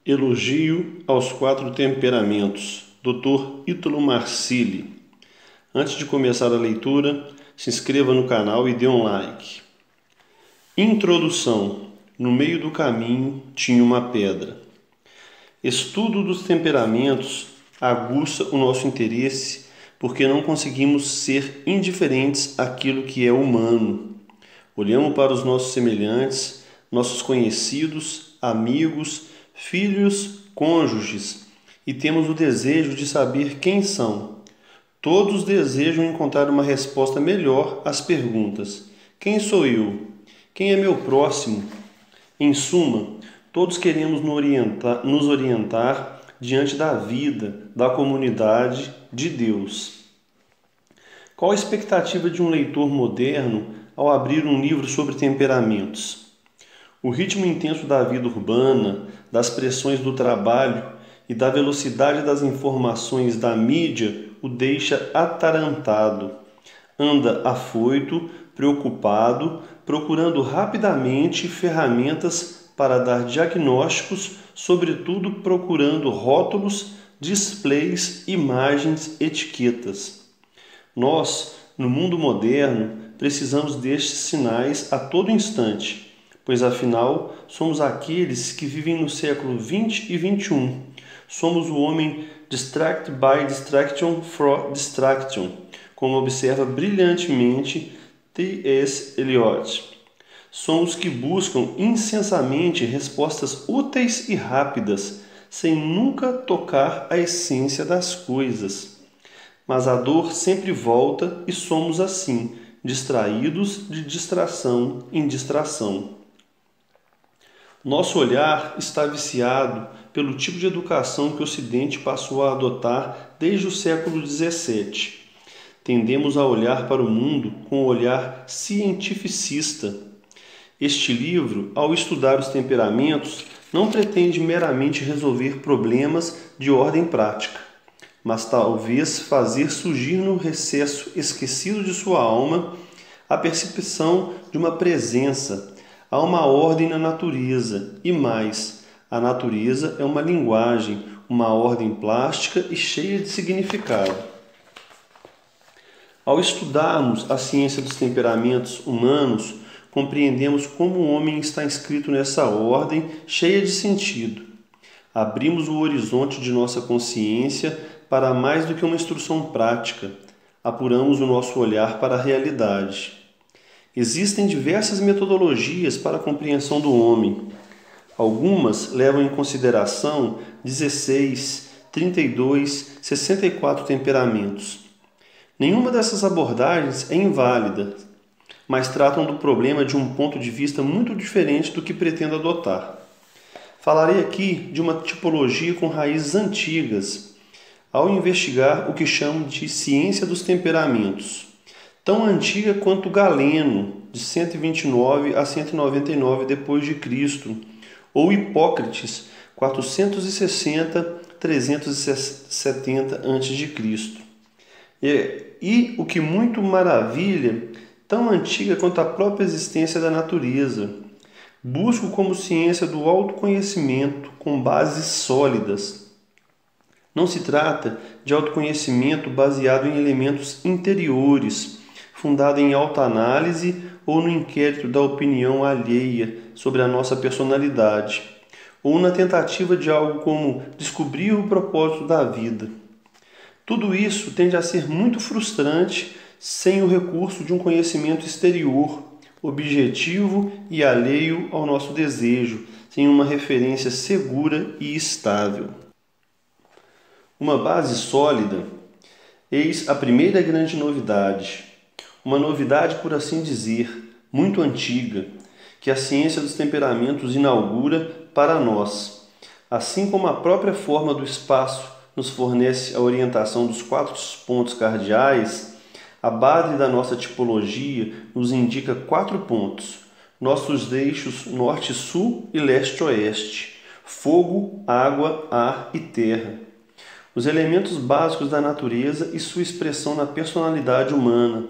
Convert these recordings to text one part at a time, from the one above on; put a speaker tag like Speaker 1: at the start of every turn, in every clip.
Speaker 1: Elogio aos quatro temperamentos, Dr. Ítalo Marcilli. Antes de começar a leitura, se inscreva no canal e dê um like. Introdução. No meio do caminho tinha uma pedra. Estudo dos temperamentos aguça o nosso interesse porque não conseguimos ser indiferentes àquilo que é humano. Olhamos para os nossos semelhantes, nossos conhecidos, amigos, filhos, cônjuges, e temos o desejo de saber quem são. Todos desejam encontrar uma resposta melhor às perguntas: quem sou eu? Quem é meu próximo? Em suma, todos queremos nos orientar diante da vida, da comunidade, de Deus. Qual a expectativa de um leitor moderno ao abrir um livro sobre temperamentos? O ritmo intenso da vida urbana, das pressões do trabalho e da velocidade das informações da mídia o deixa atarantado. Anda afoito, preocupado, procurando rapidamente ferramentas para dar diagnósticos, sobretudo procurando rótulos, displays, imagens, etiquetas. Nós, no mundo moderno, precisamos destes sinais a todo instante, pois afinal somos aqueles que vivem no século XX e XXI. Somos o homem distracted by distraction for distraction, como observa brilhantemente T.S. Eliot. Somos que buscam insensamente respostas úteis e rápidas, sem nunca tocar a essência das coisas. Mas a dor sempre volta e somos assim, distraídos de distração em distração. Nosso olhar está viciado pelo tipo de educação que o Ocidente passou a adotar desde o século XVII. Tendemos a olhar para o mundo com um olhar cientificista. Este livro, ao estudar os temperamentos, não pretende meramente resolver problemas de ordem prática, mas talvez fazer surgir no recesso esquecido de sua alma a percepção de uma presença. Há uma ordem na natureza e mais, a natureza é uma linguagem, uma ordem plástica e cheia de significado. Ao estudarmos a ciência dos temperamentos humanos, compreendemos como o homem está inscrito nessa ordem cheia de sentido. Abrimos o horizonte de nossa consciência para mais do que uma instrução prática. Apuramos o nosso olhar para a realidade. Existem diversas metodologias para a compreensão do homem. Algumas levam em consideração 16, 32, 64 temperamentos. Nenhuma dessas abordagens é inválida, mas tratam do problema de um ponto de vista muito diferente do que pretendo adotar. Falarei aqui de uma tipologia com raízes antigas, ao investigar o que chamo de ciência dos temperamentos, tão antiga quanto Galeno, de 129 a 199 d.C., ou Hipócrates, 460-370 a.C. E o que muito maravilha, tão antiga quanto a própria existência da natureza. Busco como ciência do autoconhecimento com bases sólidas. Não se trata de autoconhecimento baseado em elementos interiores, fundado em autoanálise ou no inquérito da opinião alheia sobre a nossa personalidade, ou na tentativa de algo como descobrir o propósito da vida. Tudo isso tende a ser muito frustrante sem o recurso de um conhecimento exterior, objetivo e alheio ao nosso desejo, sem uma referência segura e estável. Uma base sólida, eis a primeira grande novidade. Uma novidade, por assim dizer, muito antiga, que a ciência dos temperamentos inaugura para nós. Assim como a própria forma do espaço nos fornece a orientação dos 4 pontos cardeais, a base da nossa tipologia nos indica 4 pontos, nossos eixos norte-sul e leste-oeste, fogo, água, ar e terra. Os elementos básicos da natureza e sua expressão na personalidade humana,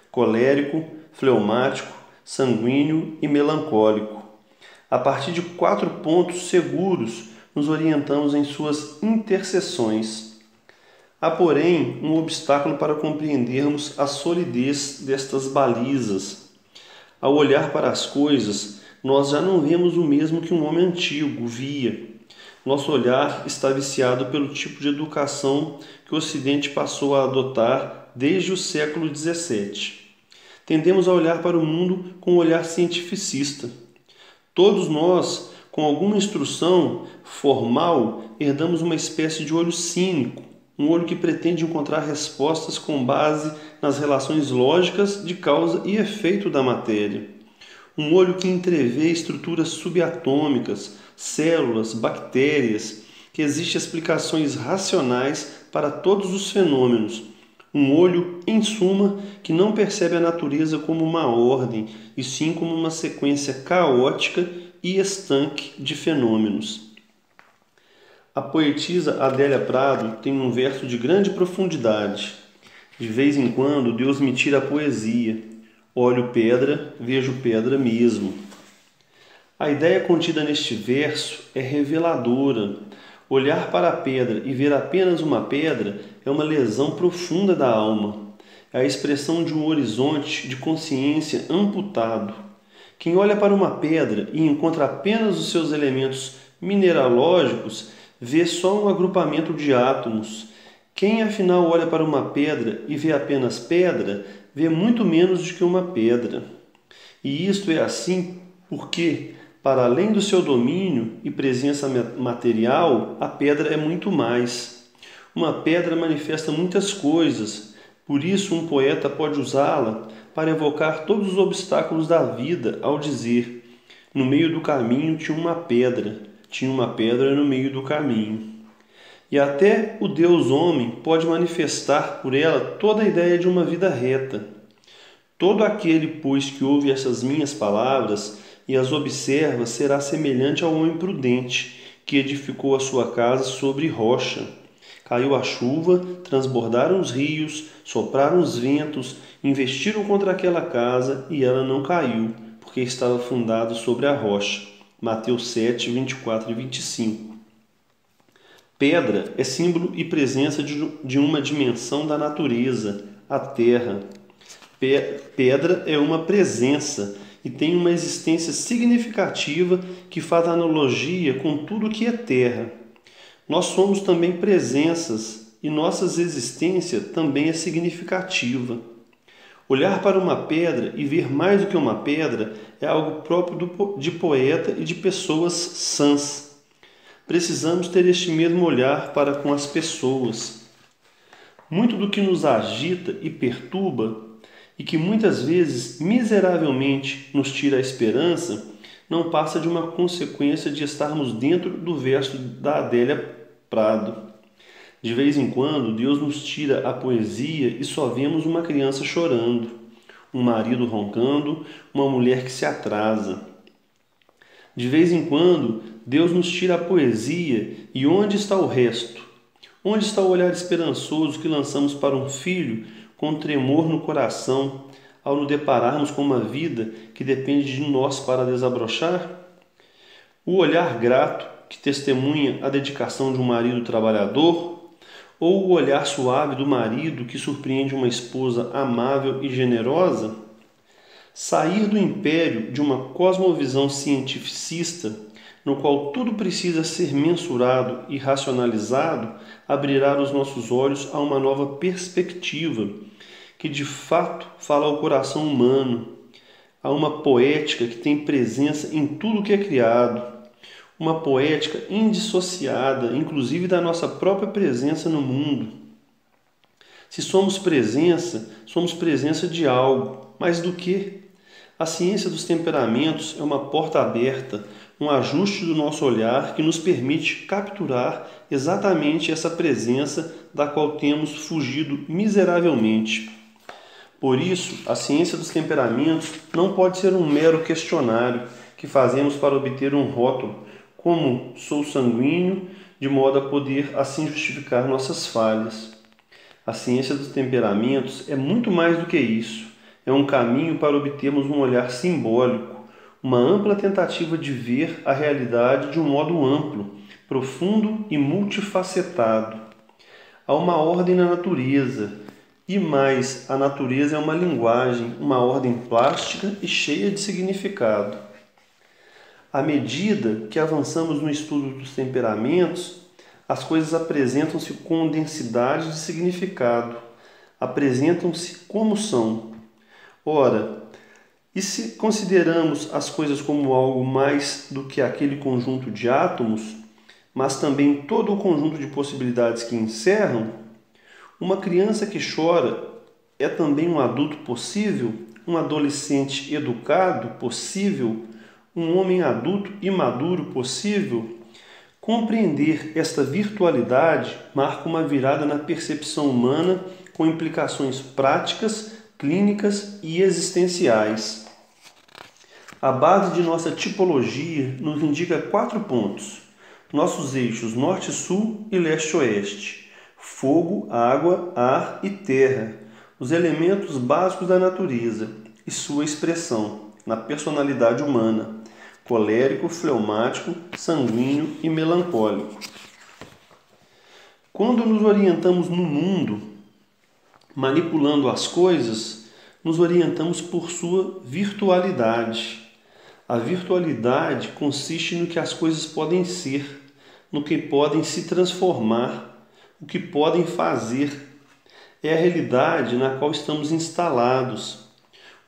Speaker 1: colérico, fleumático, sanguíneo e melancólico. A partir de 4 pontos seguros, nos orientamos em suas intercessões. Há, porém, um obstáculo para compreendermos a solidez destas balizas. Ao olhar para as coisas, nós já não vemos o mesmo que um homem antigo via. Nosso olhar está viciado pelo tipo de educação que o Ocidente passou a adotar desde o século XVII. Tendemos a olhar para o mundo com um olhar cientificista. Todos nós, com alguma instrução formal, herdamos uma espécie de olho cínico, um olho que pretende encontrar respostas com base nas relações lógicas de causa e efeito da matéria. Um olho que entrevê estruturas subatômicas, células, bactérias, que existem explicações racionais para todos os fenômenos. Um olho, em suma, que não percebe a natureza como uma ordem, e sim como uma sequência caótica e estanque de fenômenos. A poetisa Adélia Prado tem um verso de grande profundidade. De vez em quando, Deus me tira a poesia. Olho pedra, vejo pedra mesmo. A ideia contida neste verso é reveladora. Olhar para a pedra e ver apenas uma pedra é uma lesão profunda da alma. É a expressão de um horizonte de consciência amputado. Quem olha para uma pedra e encontra apenas os seus elementos mineralógicos vê só um agrupamento de átomos. Quem afinal olha para uma pedra e vê apenas pedra, vê muito menos do que uma pedra. E isto é assim porque, para além do seu domínio e presença material, a pedra é muito mais. Uma pedra manifesta muitas coisas, por isso um poeta pode usá-la para evocar todos os obstáculos da vida ao dizer: no meio do caminho tinha uma pedra no meio do caminho. E até o Deus homem pode manifestar por ela toda a ideia de uma vida reta. Todo aquele, pois, que ouve essas minhas palavras e as observa, será semelhante ao homem prudente, que edificou a sua casa sobre rocha. Caiu a chuva, transbordaram os rios, sopraram os ventos, investiram contra aquela casa e ela não caiu, porque estava fundada sobre a rocha. Mateus 7, 24 e 25. Pedra é símbolo e presença de uma dimensão da natureza, a terra. Pedra é uma presença e tem uma existência significativa que faz analogia com tudo que é terra. Nós somos também presenças e nossa existência também é significativa. Olhar para uma pedra e ver mais do que uma pedra é algo próprio de poeta e de pessoas sãs. Precisamos ter este mesmo olhar para com as pessoas. Muito do que nos agita e perturba, e que muitas vezes miseravelmente nos tira a esperança, não passa de uma consequência de estarmos dentro do verso da Adélia Prado. De vez em quando, Deus nos tira a poesia e só vemos uma criança chorando, um marido roncando, uma mulher que se atrasa. De vez em quando, Deus nos tira a poesia e onde está o resto? Onde está o olhar esperançoso que lançamos para um filho com tremor no coração ao nos depararmos com uma vida que depende de nós para desabrochar? O olhar grato que testemunha a dedicação de um marido trabalhador? Ou o olhar suave do marido que surpreende uma esposa amável e generosa? Sair do império de uma cosmovisão cientificista, no qual tudo precisa ser mensurado e racionalizado, abrirá os nossos olhos a uma nova perspectiva, que de fato fala ao coração humano, a uma poética que tem presença em tudo que é criado, uma poética indissociada, inclusive da nossa própria presença no mundo. Se somos presença de algo, mas do que? A ciência dos temperamentos é uma porta aberta, um ajuste do nosso olhar que nos permite capturar exatamente essa presença da qual temos fugido miseravelmente. Por isso, a ciência dos temperamentos não pode ser um mero questionário que fazemos para obter um rótulo, como sou sanguíneo, de modo a poder assim justificar nossas falhas. A ciência dos temperamentos é muito mais do que isso. É um caminho para obtermos um olhar simbólico, uma ampla tentativa de ver a realidade de um modo amplo, profundo e multifacetado. Há uma ordem na natureza, e mais, a natureza é uma linguagem, uma ordem plástica e cheia de significado. À medida que avançamos no estudo dos temperamentos, as coisas apresentam-se com densidade de significado, apresentam-se como são. Ora, e se consideramos as coisas como algo mais do que aquele conjunto de átomos, mas também todo o conjunto de possibilidades que encerram, uma criança que chora é também um adulto possível, um adolescente educado possível, um homem adulto e maduro possível? Compreender esta virtualidade marca uma virada na percepção humana com implicações práticas, clínicas e existenciais. A base de nossa tipologia nos indica 4 pontos: nossos eixos norte-sul e leste-oeste, fogo, água, ar e terra, os elementos básicos da natureza e sua expressão na personalidade humana: colérico, fleumático, sanguíneo e melancólico. Quando nos orientamos no mundo, manipulando as coisas, nos orientamos por sua virtualidade. A virtualidade consiste no que as coisas podem ser, no que podem se transformar, o que podem fazer. É a realidade na qual estamos instalados.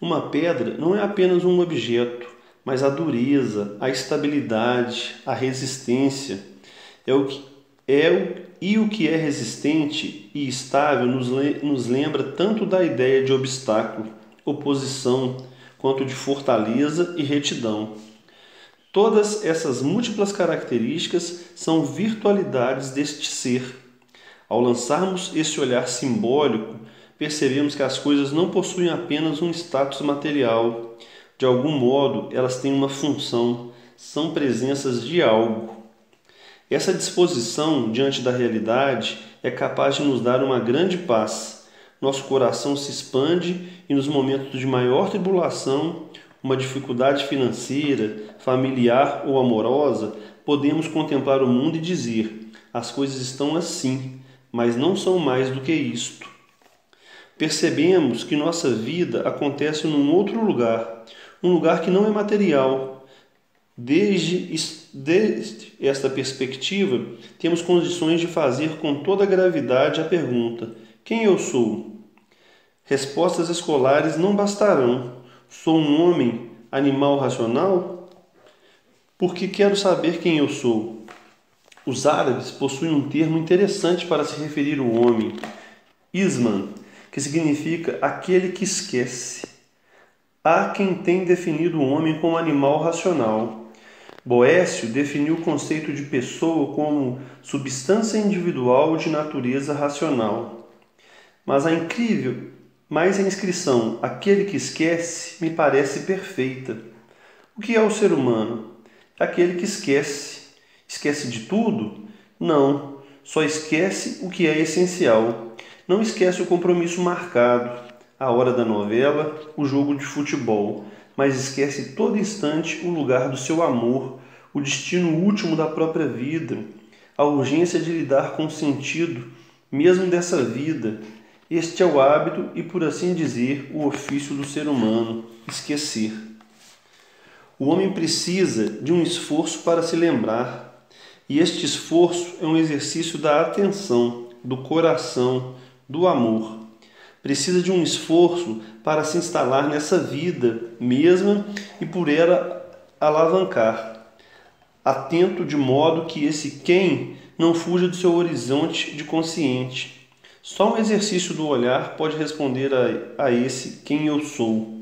Speaker 1: Uma pedra não é apenas um objeto, mas a dureza, a estabilidade, a resistência. O que é resistente e estável nos lembra tanto da ideia de obstáculo, oposição, quanto de fortaleza e retidão. Todas essas múltiplas características são virtualidades deste ser. Ao lançarmos esse olhar simbólico, percebemos que as coisas não possuem apenas um status material. De algum modo, elas têm uma função, são presenças de algo. Essa disposição diante da realidade é capaz de nos dar uma grande paz. Nosso coração se expande e nos momentos de maior tribulação, uma dificuldade financeira, familiar ou amorosa, podemos contemplar o mundo e dizer: as coisas estão assim, mas não são mais do que isto. Percebemos que nossa vida acontece num outro lugar, um lugar que não é material. Desde esta perspectiva, temos condições de fazer com toda gravidade a pergunta: quem eu sou? Respostas escolares não bastarão. Sou um homem, animal racional? Porque quero saber quem eu sou. Os árabes possuem um termo interessante para se referir ao homem, isman, que significa aquele que esquece. Há quem tenha definido o homem como animal racional. Boécio definiu o conceito de pessoa como substância individual de natureza racional. Mas a inscrição aquele que esquece me parece perfeita. O que é o ser humano? Aquele que esquece. Esquece de tudo? Não, só esquece o que é essencial. Não esquece o compromisso marcado, a hora da novela, o jogo de futebol, mas esquece todo instante o lugar do seu amor, o destino último da própria vida, a urgência de lidar com o sentido, mesmo dessa vida. Este é o hábito e, por assim dizer, o ofício do ser humano, esquecer. O homem precisa de um esforço para se lembrar, e este esforço é um exercício da atenção, do coração, do amor. Precisa de um esforço para se instalar nessa vida mesma e por ela alavancar, atento de modo que esse quem não fuja do seu horizonte de consciente. Só um exercício do olhar pode responder a esse quem eu sou.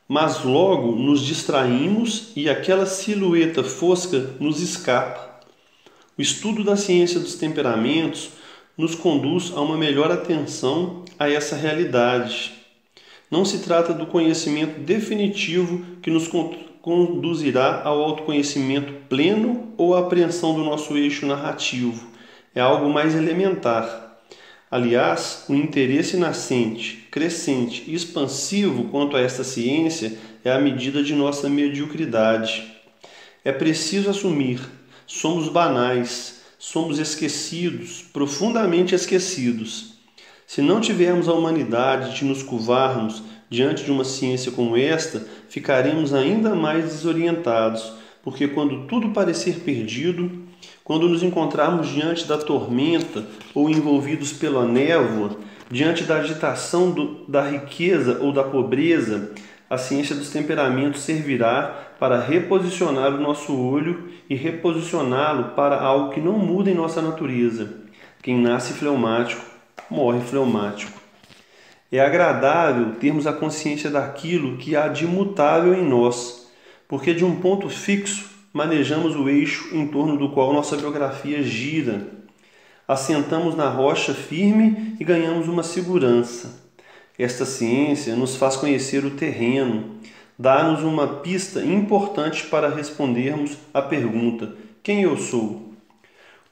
Speaker 1: Mas logo nos distraímos e aquela silhueta fosca nos escapa. O estudo da ciência dos temperamentos nos conduz a uma melhor atenção a essa realidade. Não se trata do conhecimento definitivo que nos conduzirá ao autoconhecimento pleno ou à apreensão do nosso eixo narrativo. É algo mais elementar. Aliás, o interesse nascente, crescente e expansivo quanto a esta ciência é a medida de nossa mediocridade. É preciso assumir: somos banais, somos esquecidos, profundamente esquecidos. Se não tivermos a humanidade de nos curvarmos diante de uma ciência como esta, ficaremos ainda mais desorientados, porque quando tudo parecer perdido, quando nos encontrarmos diante da tormenta ou envolvidos pela névoa, diante da agitação da riqueza ou da pobreza, a ciência dos temperamentos servirá para reposicionar o nosso olho e reposicioná-lo para algo que não muda em nossa natureza. Quem nasce fleumático, morre fleumático. É agradável termos a consciência daquilo que há de imutável em nós, porque de um ponto fixo manejamos o eixo em torno do qual nossa biografia gira. Assentamos na rocha firme e ganhamos uma segurança. Esta ciência nos faz conhecer o terreno, dá-nos uma pista importante para respondermos à pergunta: quem eu sou?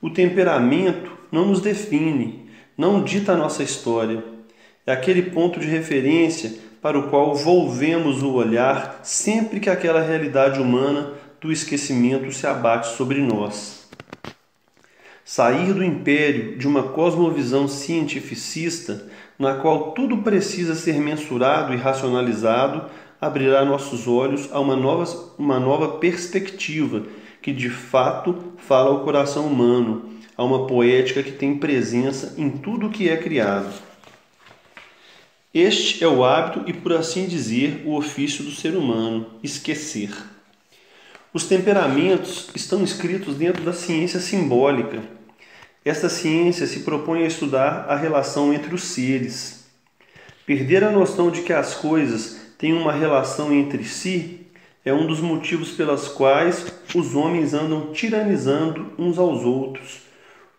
Speaker 1: O temperamento não nos define, não dita a nossa história. É aquele ponto de referência para o qual volvemos o olhar sempre que aquela realidade humana do esquecimento se abate sobre nós. Sair do império de uma cosmovisão cientificista, na qual tudo precisa ser mensurado e racionalizado, abrirá nossos olhos a uma nova perspectiva que de fato fala ao coração humano, a uma poética que tem presença em tudo o que é criado. Este é o hábito e, por assim dizer, o ofício do ser humano: esquecer. Os temperamentos estão escritos dentro da ciência simbólica. Esta ciência se propõe a estudar a relação entre os seres. Perder a noção de que as coisas têm uma relação entre si é um dos motivos pelos quais os homens andam tiranizando uns aos outros.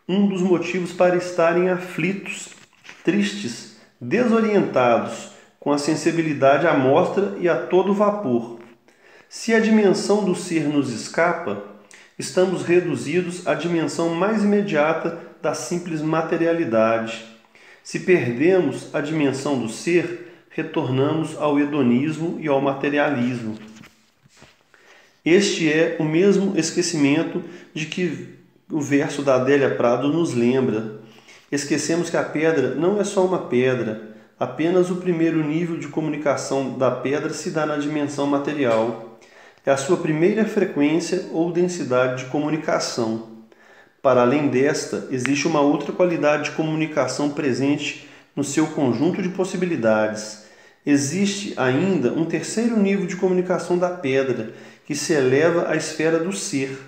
Speaker 1: Um dos motivos para estarem aflitos, tristes, desorientados, com a sensibilidade à mostra e a todo vapor. Se a dimensão do ser nos escapa, estamos reduzidos à dimensão mais imediata da simples materialidade. Se perdemos a dimensão do ser, retornamos ao hedonismo e ao materialismo. Este é o mesmo esquecimento de que o verso da Adélia Prado nos lembra. Esquecemos que a pedra não é só uma pedra, apenas o primeiro nível de comunicação da pedra se dá na dimensão material. É a sua primeira frequência ou densidade de comunicação. Para além desta, existe uma outra qualidade de comunicação presente no seu conjunto de possibilidades. Existe ainda um terceiro nível de comunicação da pedra, que se eleva à esfera do ser.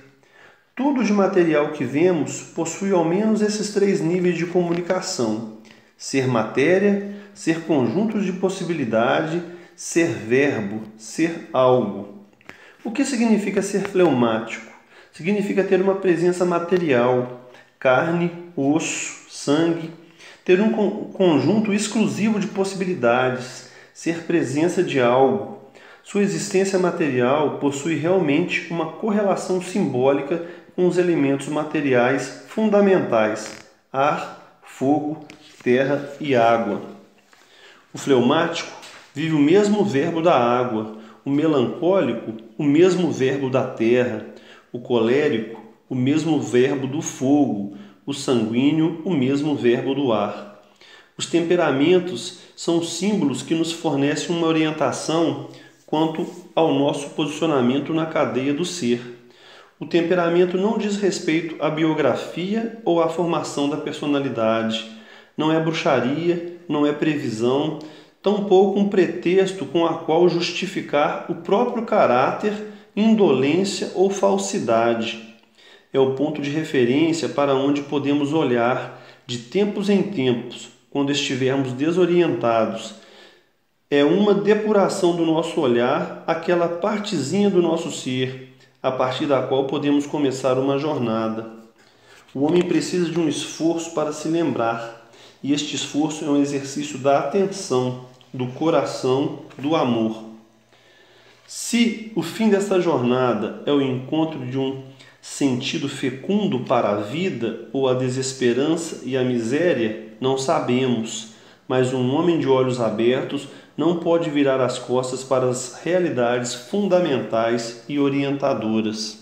Speaker 1: Tudo de material que vemos possui ao menos esses três níveis de comunicação: ser matéria, ser conjunto de possibilidade, ser verbo, ser algo. O que significa ser fleumático? Significa ter uma presença material, carne, osso, sangue, ter um conjunto exclusivo de possibilidades, ser presença de algo. Sua existência material possui realmente uma correlação simbólica com os elementos materiais fundamentais: ar, fogo, terra e água. O fleumático vive o mesmo verbo da água, o melancólico, o mesmo verbo da terra, o colérico, o mesmo verbo do fogo, o sanguíneo, o mesmo verbo do ar. Os temperamentos são símbolos que nos fornecem uma orientação quanto ao nosso posicionamento na cadeia do ser. O temperamento não diz respeito à biografia ou à formação da personalidade. Não é bruxaria, não é previsão, tampouco um pretexto com a qual justificar o próprio caráter, indolência ou falsidade. É o ponto de referência para onde podemos olhar de tempos em tempos, quando estivermos desorientados. É uma depuração do nosso olhar, aquela partezinha do nosso ser, a partir da qual podemos começar uma jornada. O homem precisa de um esforço para se lembrar, e este esforço é um exercício da atenção, do coração, do amor. Se o fim desta jornada é o encontro de um sentido fecundo para a vida ou a desesperança e a miséria, não sabemos, mas um homem de olhos abertos não pode virar as costas para as realidades fundamentais e orientadoras.